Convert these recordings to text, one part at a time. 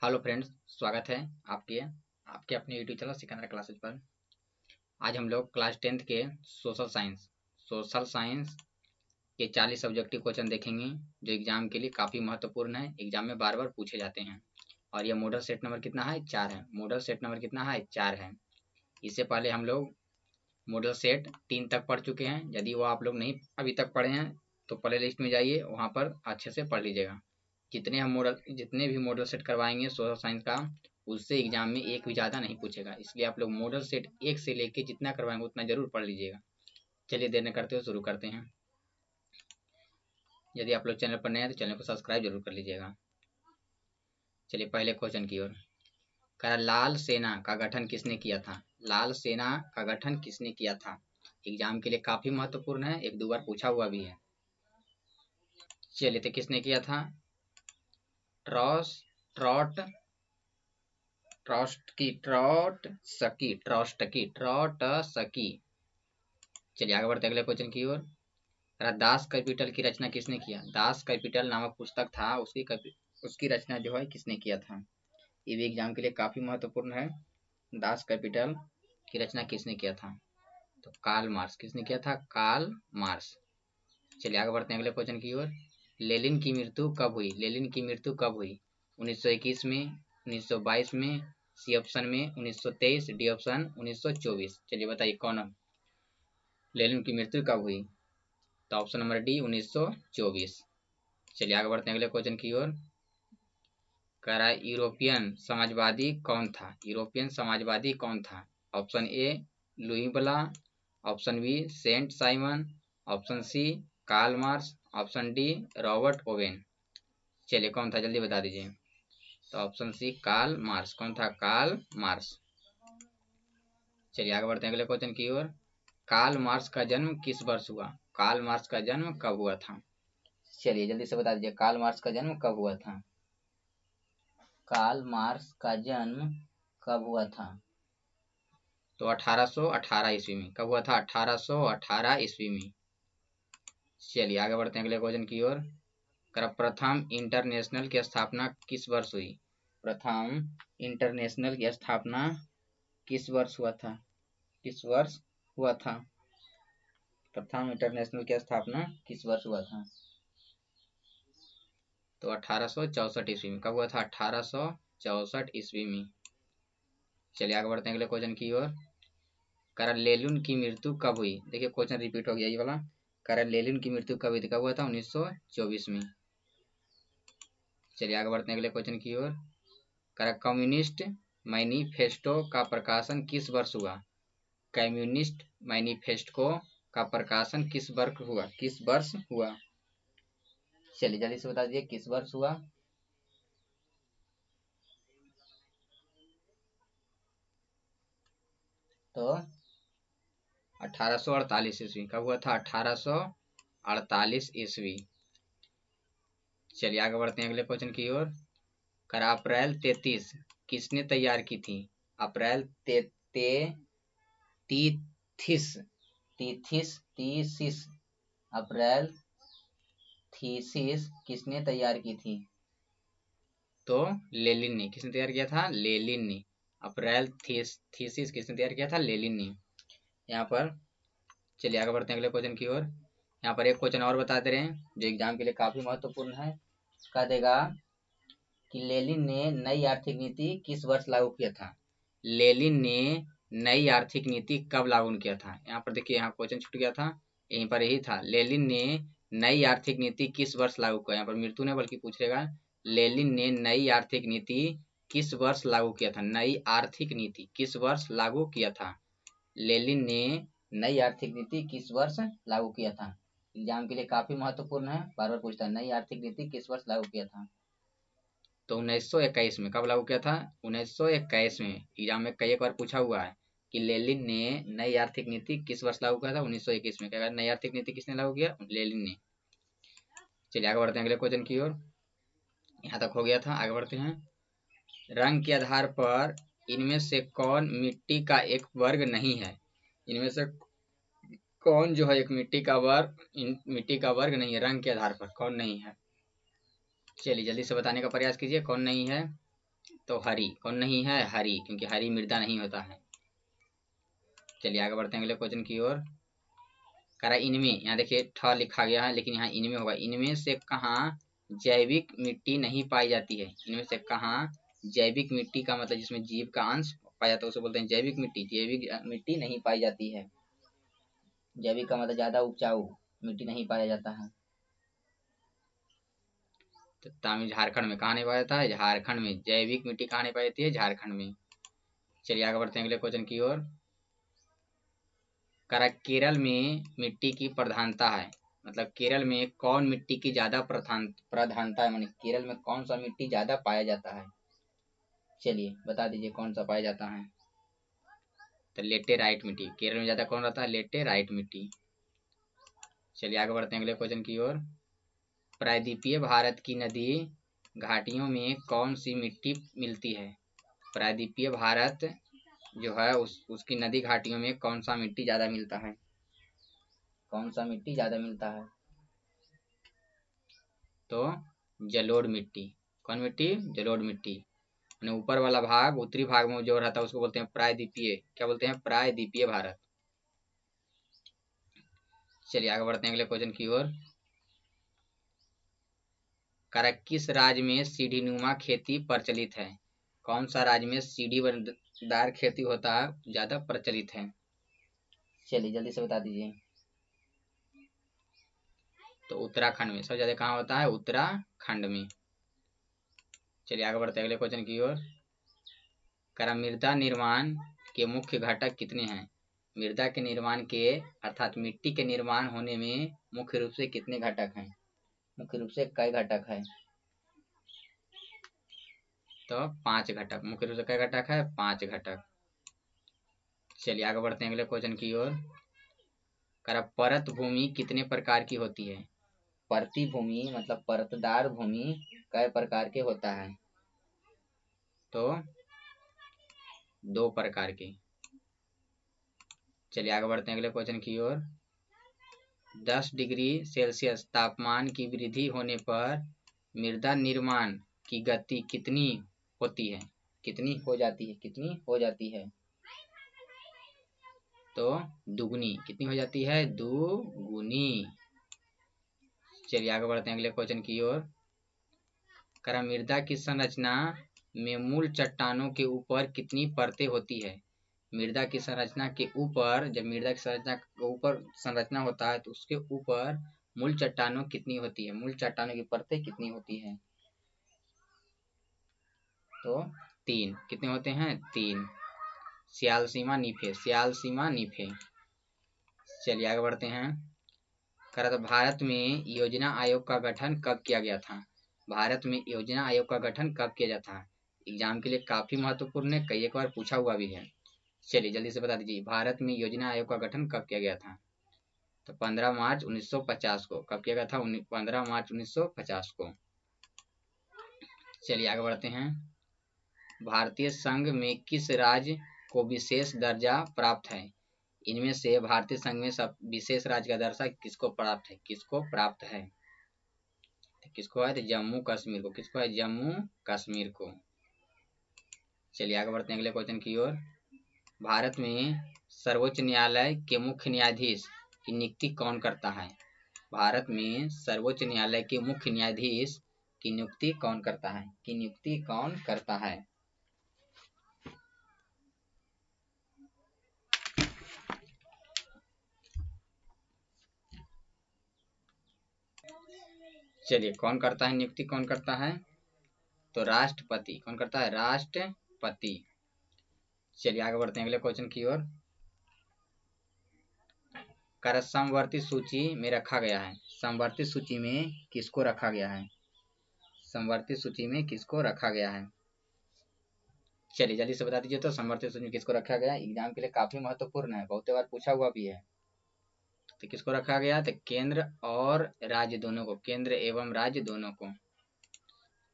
Hello friends, स्वागत है आपके आपके अपने यूट्यूब चैनल सिकंदरा क्लासेज पर। आज हम लोग क्लास 10th के सोशल साइंस के 40 सब्जेक्टिव क्वेश्चन देखेंगे जो एग्जाम के लिए काफ़ी महत्वपूर्ण है। एग्जाम में बार बार पूछे जाते हैं और यह मॉडल सेट नंबर कितना है? 4 है। मॉडल सेट नंबर कितना है? 4 है। इससे पहले हम लोग मॉडल सेट 3 तक पढ़ चुके हैं। यदि वो आप लोग नहीं अभी तक पढ़े हैं तो प्ले लिस्ट में जाइए, वहाँ पर अच्छे से पढ़ लीजिएगा। जितने भी मॉडल सेट करवाएंगे सोशल साइंस का, उससे एग्जाम में एक भी ज़्यादा नहीं पूछेगा। इसलिए आप लोग मॉडल सेट 1 से लेके जितना करवाएंगे उतना जरूर पढ़ लीजिएगा। चलिए देर न करते हुए शुरू करते हैं। यदि आप लोग चैनल पर नए हैं तो चैनल को सब्सक्राइब जरूर कर लीजिएगा। चलिए पहले क्वेश्चन की ओर। कहा, लाल सेना का गठन किसने किया था? लाल सेना का गठन किसने किया था? एग्जाम के लिए काफी महत्वपूर्ण है, 1-2 बार पूछा हुआ भी है। चलिए तो किसने किया था? ट्रॉटस्की। चलिए आगे बढ़ते अगले क्वेश्चन की ओर। दास कैपिटल की रचना किसने किया? दास कैपिटल नामक पुस्तक था, उसकी रचना जो है किसने किया था? ये भी एग्जाम के लिए काफी महत्वपूर्ण है। दास कैपिटल की रचना किसने किया था? तो कार्ल मार्क्स। किसने किया था? Karl Marx. चलिए आगे बढ़ते हैं अगले क्वेश्चन की ओर। लेनिन की मृत्यु कब हुई? लेनिन की मृत्यु कब हुई? 1921 में, 1922 में, सी ऑप्शन में 1923, डी ऑप्शन 1924। चलिए बताइए कौन लेनिन की मृत्यु कब हुई? तो ऑप्शन नंबर डी 1924। चलिए आगे बढ़ते हैं अगले क्वेश्चन की ओर। कह रहा है यूरोपियन समाजवादी कौन था? यूरोपियन समाजवादी कौन था? Option A Louis Blanc, option B Saint Simon, option C Karl Marx, option D Robert Owen. चलिए कौन था, जल्दी बता दीजिए। तो ऑप्शन सी कार्ल मार्क्स। कौन था? Karl Marx. चलिए आगे बढ़ते हैं अगले क्वेश्चन की ओर। कार्ल मार्क्स का जन्म किस वर्ष हुआ? कार्ल मार्क्स का जन्म कब हुआ था? चलिए जल्दी से बता दीजिए, कार्ल मार्क्स का जन्म कब हुआ था? कार्ल मार्क्स का जन्म कब हुआ था? तो 1818 ईस्वी में। कब हुआ था? 1818 ईस्वी में। चलिए आगे बढ़ते हैं अगले क्वेश्चन की ओर। प्रथम इंटरनेशनल की स्थापना किस वर्ष हुई? प्रथम इंटरनेशनल की स्थापना किस वर्ष हुआ था? किस वर्ष हुआ था? प्रथम इंटरनेशनल की स्थापना किस वर्ष हुआ था? तो 1864 ईस्वी में। कब हुआ था? 1864 ईस्वी में। चलिए आगे बढ़ते हैं अगले क्वेश्चन की ओर। लेनिन की मृत्यु कब हुई? देखिए क्वेश्चन रिपीट हो गया ये वाला। लेनिन की मृत्यु कब हुई थी? कब हुआ था? 1924 में। चलिए आगे बढ़ते हैं अगले क्वेश्चन की ओर। कम्युनिस्ट मैनिफेस्टो का प्रकाशन किस वर्ष हुआ? कम्युनिस्ट मैनिफेस्टो का प्रकाशन किस वर्ष हुआ? चलिए जल्दी से बता दीजिए किस वर्ष हुआ? तो 1848 ईस्वी। कब हुआ था? 1848 ईस्वी। चलिए आगे बढ़ते हैं अगले क्वेश्चन की ओर। अप्रैल 33 किसने तैयार की थी? अप्रैल तीथिस अप्रैल थीसिस किसने तैयार की थी? तो लेनिन ने। किसने तैयार किया था? लेनिन ने। अप्रैल थीसिस किसने तैयार किया था? लेनिन ने। यहाँ पर चलिए आगे बढ़ते हैं अगले क्वेश्चन की ओर। यहाँ पर एक क्वेश्चन और बता दे रहे हैं जो एग्जाम के लिए काफी महत्वपूर्ण है। कह देगा कि लेनिन ने नई आर्थिक नीति किस वर्ष लागू किया था? लेनिन ने नई आर्थिक नीति कब लागू किया था? यहाँ पर देखिए, यहाँ क्वेश्चन छूट गया था, यहीं पर यही था। लेनिन ने नई आर्थिक नीति किस वर्ष लागू किया? यहाँ पर मृत्यु नहीं बल्कि पूछेगा लेनिन ने नई आर्थिक नीति किस वर्ष लागू किया था? नई आर्थिक नीति किस वर्ष लागू किया था? लेनिन ने नई आर्थिक नीति किस वर्ष लागू किया था? एग्जाम के लिए काफी महत्वपूर्ण है, बार बार पूछता है नई आर्थिक नीति किस वर्ष लागू किया था? तो 1921 में। कब लागू किया था? 1921 में। एग्जाम में कई एक बार पूछा हुआ है कि लेनिन ने नई आर्थिक नीति किस वर्ष लागू किया था? 1921 में। क्या नई आर्थिक नीति किसने लागू किया? लेनिन ने। चलिए आगे बढ़ते हैं अगले क्वेश्चन की ओर। यहाँ तक हो गया था, आगे बढ़ते हैं। रंग के आधार पर इनमें से कौन मिट्टी का एक वर्ग नहीं है? इनमें से कौन जो है एक मिट्टी का वर्ग नहीं है? रंग के आधार पर कौन नहीं है? चलिए जल्दी से बताने का प्रयास कीजिए कौन नहीं है। तो हरी कौन नहीं है? हरी, क्योंकि हरी मृदा नहीं होता है। चलिए आगे बढ़ते हैं अगले क्वेश्चन की ओर। कह रहा इनमें, यहाँ देखिए ठ लिखा गया है लेकिन यहाँ इनमें होगा। इनमें से कहाँ जैविक मिट्टी नहीं पाई जाती है? इनमें से कहाँ जैविक मिट्टी का मतलब जिसमें जीव का अंश पाया जाता है उसे बोलते हैं जैविक मिट्टी। जैविक मिट्टी नहीं पाई जाती है। जैविक का मतलब ज्यादा उपजाऊ मिट्टी नहीं पाया जाता है। तो तमिल झारखंड में कहाँ नहीं पाया जाता है? झारखंड में। जैविक मिट्टी कहाँ नहीं पाई जाती है? झारखंड में। चलिए आगे बढ़ते हैं अगले क्वेश्चन की ओर। करा केरल में मिट्टी की प्रधानता है, मतलब केरल में कौन मिट्टी की ज्यादा प्रधानता है, माने केरल में कौन सा मिट्टी ज्यादा पाया जाता है? चलिए बता दीजिए कौन सा पाया जाता है। तो लेटेराइट मिट्टी। केरल में ज्यादा कौन रहता है? लेटेराइट मिट्टी। चलिए आगे बढ़ते हैं अगले क्वेश्चन की ओर। प्रायद्वीपीय भारत की नदी घाटियों में कौन सी मिट्टी मिलती है? प्रायद्वीपीय भारत जो है उसकी नदी घाटियों में कौन सा मिट्टी ज्यादा मिलता है? कौन सा मिट्टी ज्यादा मिलता है? तो जलोढ़ मिट्टी। कौन मिट्टी? जलोढ़ मिट्टी। ऊपर वाला भाग, उत्तरी भाग में जो रहता है उसको बोलते हैं प्रायद्वीपीय। क्या बोलते हैं? प्रायद्वीपीय भारत। चलिए आगे बढ़ते हैं अगले क्वेश्चन की ओर। किस राज्य में सीढ़ीनुमा खेती प्रचलित है? कौन सा राज्य में सीढ़ीदार खेती होता है ज्यादा प्रचलित है? चलिए जल्दी से बता दीजिए। तो उत्तराखंड में सबसे ज्यादा कहाँ होता है? उत्तराखंड में। चलिए आगे बढ़ते हैं अगले क्वेश्चन की ओर। मृदा निर्माण के मुख्य घटक कितने हैं? मृदा के निर्माण के अर्थात मिट्टी के निर्माण होने में मुख्य रूप से कितने घटक हैं? मुख्य रूप से कई घटक है? तो 5 घटक। मुख्य रूप से कई घटक है? 5 घटक। चलिए आगे बढ़ते हैं अगले क्वेश्चन की ओर। परत भूमि कितने प्रकार की होती है? परती भूमि मतलब परतदार भूमि कई प्रकार के होता है? तो 2 प्रकार के। चलिए आगे बढ़ते हैं अगले क्वेश्चन की ओर। 10 डिग्री सेल्सियस तापमान की वृद्धि होने पर मृदा निर्माण की गति कितनी होती है? कितनी हो जाती है? कितनी हो जाती है? तो दुगुनी। कितनी हो जाती है? दुगुनी। चलिए आगे बढ़ते हैं अगले क्वेश्चन की ओर। मृदा की संरचना में मूल चट्टानों के ऊपर कितनी परतें होती है? मृदा की संरचना के ऊपर, जब मृदा की संरचना के ऊपर संरचना होता है तो उसके ऊपर मूल चट्टानों कितनी होती है? मूल चट्टानों की परतें कितनी होती है? तो 3। कितने होते हैं? 3। सियाल सीमा नीफे। सियाल सीमा नीफे। चलिए आगे बढ़ते हैं। तो भारत में योजना आयोग का गठन कब किया गया था? भारत में योजना आयोग का गठन कब किया गया था? एग्जाम के लिए काफी महत्वपूर्ण है, कई एक बार पूछा हुआ भी है। चलिए जल्दी से बता दीजिए, भारत में योजना आयोग का गठन कब किया गया था? तो 15 मार्च 1950 को। कब किया गया था? 15 मार्च 1950 को। चलिए आगे बढ़ते हैं। भारतीय संघ में किस राज्य को विशेष दर्जा प्राप्त है? इनमें से भारतीय संघ में सब विशेष राज्य का दर्जा किसको प्राप्त है? किसको प्राप्त है? किसको है? तो जम्मू कश्मीर को। किसको है? जम्मू कश्मीर को। चलिए आगे बढ़ते हैं अगले क्वेश्चन की ओर। भारत में सर्वोच्च न्यायालय के मुख्य न्यायाधीश की नियुक्ति कौन करता है? भारत में सर्वोच्च न्यायालय के मुख्य न्यायाधीश की नियुक्ति कौन करता है? की नियुक्ति कौन करता है? चलिए कौन करता है नियुक्ति? कौन करता है? तो राष्ट्रपति। कौन करता है? राष्ट्रपति। चलिए आगे बढ़ते हैं अगले क्वेश्चन की ओर। समवर्ती सूची में रखा गया है। समवर्ती सूची में किसको रखा गया है? समवर्ती सूची में किसको रखा गया है? चलिए जल्दी से बता दीजिए। तो समवर्ती सूची में किसको रखा गया? एग्जाम के लिए काफी महत्वपूर्ण है, बहुत बार पूछा हुआ भी है। तो किसको रखा गया? तो केंद्र और राज्य दोनों को। केंद्र एवं राज्य दोनों को।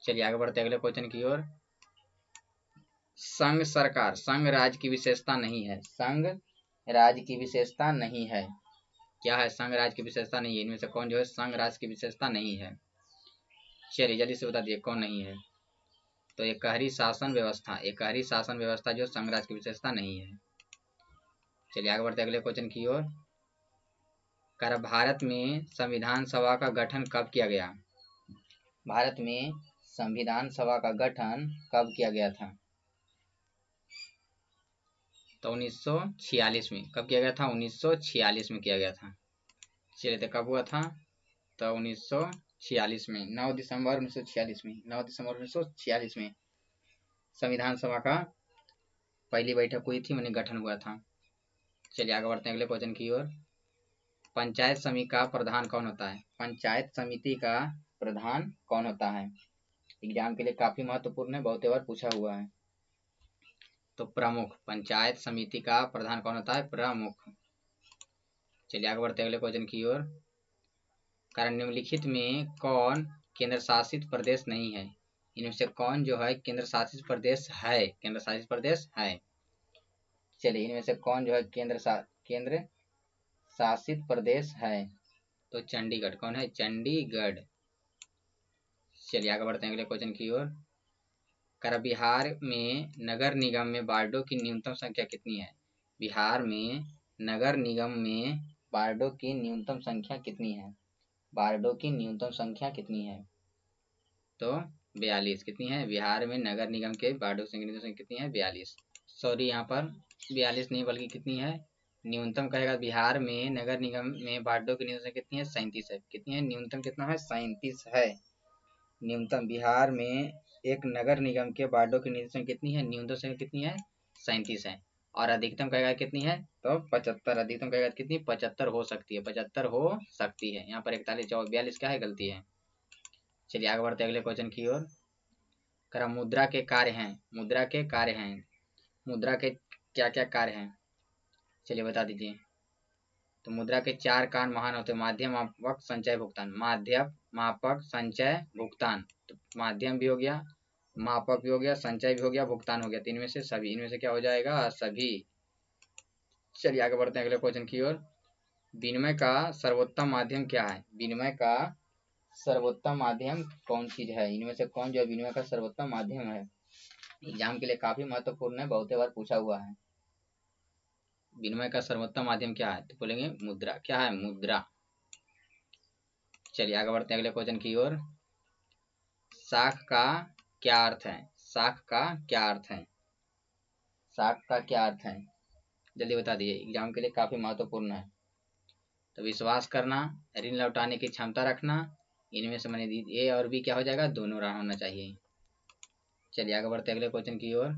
चलिए आगे बढ़ते हैं अगले क्वेश्चन की ओर। संघ सरकार संघ राज्य की विशेषता नहीं है। संघ राज्य की विशेषता नहीं है। क्या है? संघ राज्य की विशेषता नहीं है। इनमें से कौन जो है संघ राज्य की विशेषता नहीं है? चलिए जल्दी से बता दिए कौन नहीं है। तो एकहरी शासन व्यवस्था जो संघ राज्य की विशेषता नहीं है। चलिए आगे बढ़ते अगले क्वेश्चन की ओर। कर भारत में संविधान सभा का गठन कब किया गया? भारत में संविधान सभा का गठन कब किया गया था? तो 1946 में। कब किया गया था? 1946 में किया गया था। चलिए तो कब हुआ था? तो 1946 में 9 दिसंबर 1946 में 9 दिसंबर 1946 में संविधान सभा का पहली बैठक हुई थी, मैंने गठन हुआ था। चलिए आगे बढ़ते हैं अगले क्वेश्चन की ओर। पंचायत समिति का प्रधान कौन होता है? पंचायत समिति का प्रधान कौन होता है? एग्जाम के लिए काफी महत्वपूर्ण है, बहुत बार पूछा हुआ है। तो प्रमुख। पंचायत समिति का प्रधान कौन होता है? प्रमुख। चलिए आगे बढ़ते हैं अगले क्वेश्चन की ओर। कारण निम्नलिखित में कौन केंद्र शासित प्रदेश नहीं है? इनमें से कौन जो है केंद्र शासित प्रदेश है? केंद्र शासित प्रदेश है। चलिए इनमें से कौन जो है केंद्र शासित प्रदेश है? तो चंडीगढ़। कौन है? चंडीगढ़। चलिए आगे बढ़ते हैं अगले क्वेश्चन की ओर। कर बिहार में नगर निगम में वार्डों की न्यूनतम संख्या कितनी है? बिहार में नगर निगम में वार्डों की न्यूनतम संख्या कितनी है? वार्डों की न्यूनतम संख्या कितनी है? तो 42। कितनी है? बिहार में नगर निगम के वार्डों की न्यूनतम संख्या कितनी है? 42। सॉरी, यहाँ पर 42 नहीं बल्कि कितनी है? न्यूनतम कहेगा। बिहार में नगर निगम में वार्डों की न्यूनतम कितनी है? 37 है। कितनी है? न्यूनतम कितना है? 37 है न्यूनतम। बिहार में एक नगर निगम के वार्डों की न्यूनतम कितनी है? न्यूनतम संख्या कितनी है? 37 है। और अधिकतम कहेगा कितनी है? तो 75। अधिकतम कहेगा कितनी? 75 हो सकती है। 75 हो सकती है। यहाँ पर 41 42 क्या है? गलती है। चलिए आगे बढ़ते अगले क्वेश्चन की ओर। करा मुद्रा के कार्य हैं। मुद्रा के कार्य हैं। मुद्रा के क्या क्या कार्य हैं? चलिए बता दीजिए। तो मुद्रा के 4 कार्य महान होते हैं। माध्यम, मापक, संचय, भुगतान। माध्यम, मापक, संचय, भुगतान। तो माध्यम भी हो गया, मापक भी हो गया, संचय भी हो गया, भुगतान हो गया। तो इनमें से सभी। इनमें से क्या हो जाएगा? सभी। चलिए आगे बढ़ते हैं अगले क्वेश्चन की ओर। विनिमय का सर्वोत्तम माध्यम क्या है? विनिमय का सर्वोत्तम माध्यम कौन चीज है? इनमें से कौन जो है विनिमय का सर्वोत्तम माध्यम है? एग्जाम के लिए काफी महत्वपूर्ण है, बहुत बार पूछा हुआ है। विनिमय का सर्वोत्तम माध्यम क्या है? तो बोलेंगे मुद्रा। क्या है? मुद्रा। चलिए आगे बढ़ते हैं अगले क्वेश्चन की ओर। साख का क्या अर्थ है? साख का क्या अर्थ है? साख का क्या अर्थ है? जल्दी बता दीजिए, एग्जाम के लिए काफी महत्वपूर्ण है। तो विश्वास करना, ऋण लौटाने की क्षमता रखना। इनमें से मैंने ए और बी क्या हो जाएगा? दोनों राह होना चाहिए। चलिए आगे बढ़ते अगले क्वेश्चन की ओर।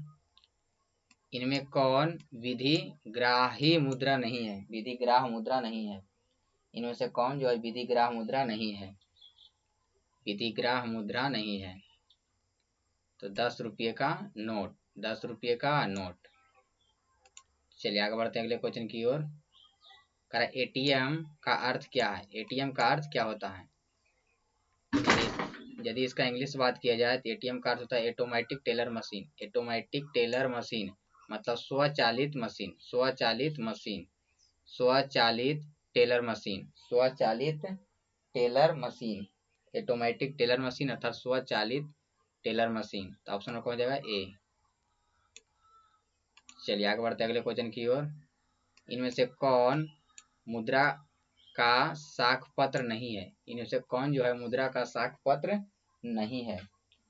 इनमें कौन विधि ग्राही मुद्रा नहीं है? विधि ग्राह मुद्रा नहीं है। इनमें से कौन जो है विधि ग्राह मुद्रा नहीं है? विधि ग्राह मुद्रा नहीं है। तो 10 रुपये का नोट। 10 रुपये का नोट। चलिए आगे बढ़ते हैं अगले क्वेश्चन की ओर। एटीएम का अर्थ क्या है? एटीएम का अर्थ क्या होता है? यदि इसका इंग्लिश बात किया जाए तो एटीएम का अर्थ होता है automatic teller machine. Automatic teller machine मतलब स्वचालित मशीन। स्वचालित मशीन। स्वचालित टेलर मशीन। स्वचालित teller machine. Automatic teller machine अर्थात स्वचालित टेलर मशीन। तो ऑप्शन में कौन जाएगा? ए। चलिए आगे बढ़ते अगले क्वेश्चन की ओर। इनमें से कौन मुद्रा का साख पत्र नहीं है? इनमें से कौन जो है मुद्रा का साख पत्र नहीं है?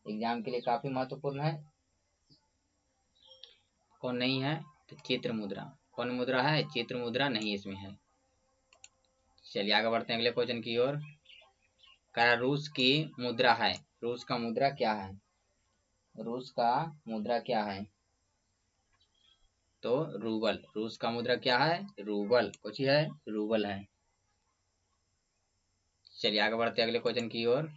एग्जाम के लिए काफी महत्वपूर्ण है। कौन नहीं है? तो चित्र मुद्रा। कौन मुद्रा है? चित्र मुद्रा नहीं इसमें है। चलिए आगे बढ़ते हैं अगले क्वेश्चन की ओर। रूस की मुद्रा है। रूस का मुद्रा क्या है? रूस का मुद्रा क्या है? तो रूबल। रूस का मुद्रा क्या है? रूबल। कुछ है? रूबल है। चलिए आगे बढ़ते हैं अगले क्वेश्चन की ओर।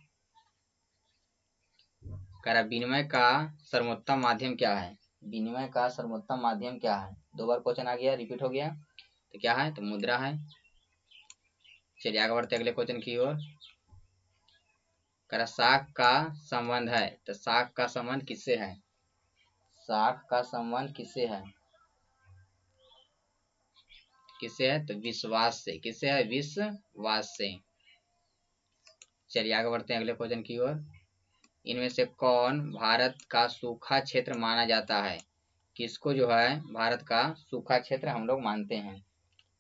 विनिमय का सर्वोत्तम माध्यम क्या है? विनिमय का सर्वोत्तम माध्यम क्या है? 2 बार क्वेश्चन आ गया, रिपीट हो गया। तो क्या है? तो मुद्रा है। चलिए आगे बढ़ते अगले क्वेश्चन की ओर। साख का संबंध है। तो साख का संबंध किससे है? साख का संबंध किससे है? किससे है? तो विश्वास से। किससे है? विश्वास से। चलिए आगे बढ़ते हैं अगले क्वेश्चन की ओर। इनमें से कौन भारत का सूखा क्षेत्र माना जाता है? किसको जो है भारत का सूखा क्षेत्र हम लोग मानते हैं?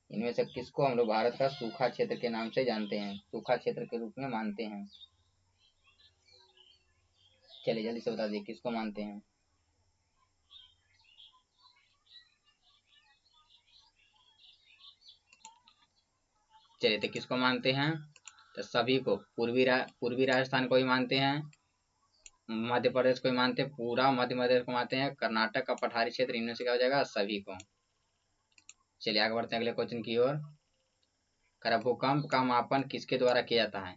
इनमें से किसको हम लोग भारत का सूखा क्षेत्र के नाम से जानते हैं, सूखा क्षेत्र के रूप में मानते हैं? चलिए जल्दी से बता दीजिए किसको मानते हैं। चलिए तो किसको मानते हैं? तो सभी को, पूर्वी राजस्थान को भी मानते हैं, मध्य प्रदेश को भी मानते हैं, पूरा मध्य प्रदेश को मानते हैं, कर्नाटक का पठारी क्षेत्र, इनमें से क्या हो जाएगा? सभी को। चलिए आगे बढ़ते हैं अगले क्वेश्चन की ओर। करा भूकंप का मापन किसके द्वारा किया जाता है?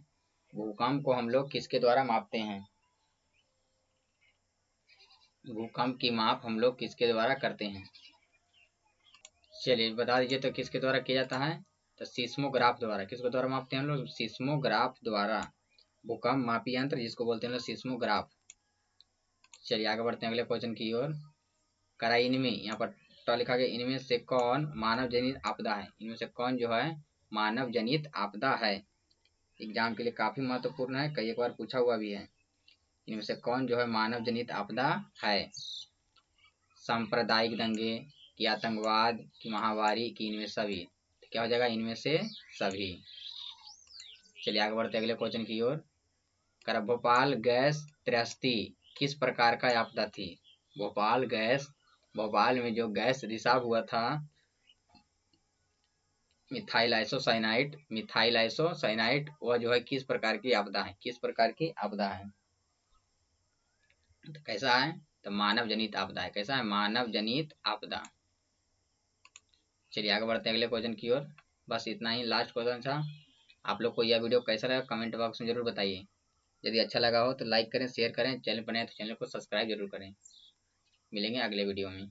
भूकंप को हम लोग किसके द्वारा मापते हैं? भूकंप की माप हम लोग किसके द्वारा करते हैं? चलिए बता दीजिए तो किसके द्वारा किया जाता है? तो सीस्मोग्राफ द्वारा। किसके द्वारा मापते हैं हम लोग? सीस्मोग्राफ द्वारा। भूकंप मापी यंत्र जिसको बोलते हैं सीस्मोग्राफ। चलिए आगे बढ़ते हैं अगले क्वेश्चन की ओर। करा इनमें, यहाँ पर लिखा गया इनमें से कौन मानव जनित आपदा है? इनमें से कौन जो है मानव जनित आपदा है? एग्जाम के लिए काफी महत्वपूर्ण है, कई एक बार पूछा हुआ भी है। इनमें से कौन जो है मानव जनित आपदा है? सांप्रदायिक दंगे, की आतंकवाद, की महामारी, की इनमें सभी? तो क्या हो जाएगा? इनमें से सभी। चलिए आगे बढ़ते अगले क्वेश्चन की ओर। कर भोपाल गैस त्रस्ती किस प्रकार का आपदा थी? भोपाल में जो गैस रिसाव हुआ था, मिथाइल वह जो है किस प्रकार की आपदा है? किस प्रकार की आपदा है? तो कैसा है? तो मानव जनित आपदा है। कैसा है? मानव जनित आपदा। चलिए आगे बढ़ते हैं अगले क्वेश्चन की ओर। बस इतना ही लास्ट क्वेश्चन था। आप लोग को यह वीडियो कैसा लगा कमेंट बॉक्स में जरूर बताइए। यदि अच्छा लगा हो तो लाइक करें, शेयर करें, चैनल पर नए तो चैनल को सब्सक्राइब जरूर करें। मिलेंगे अगले वीडियो में।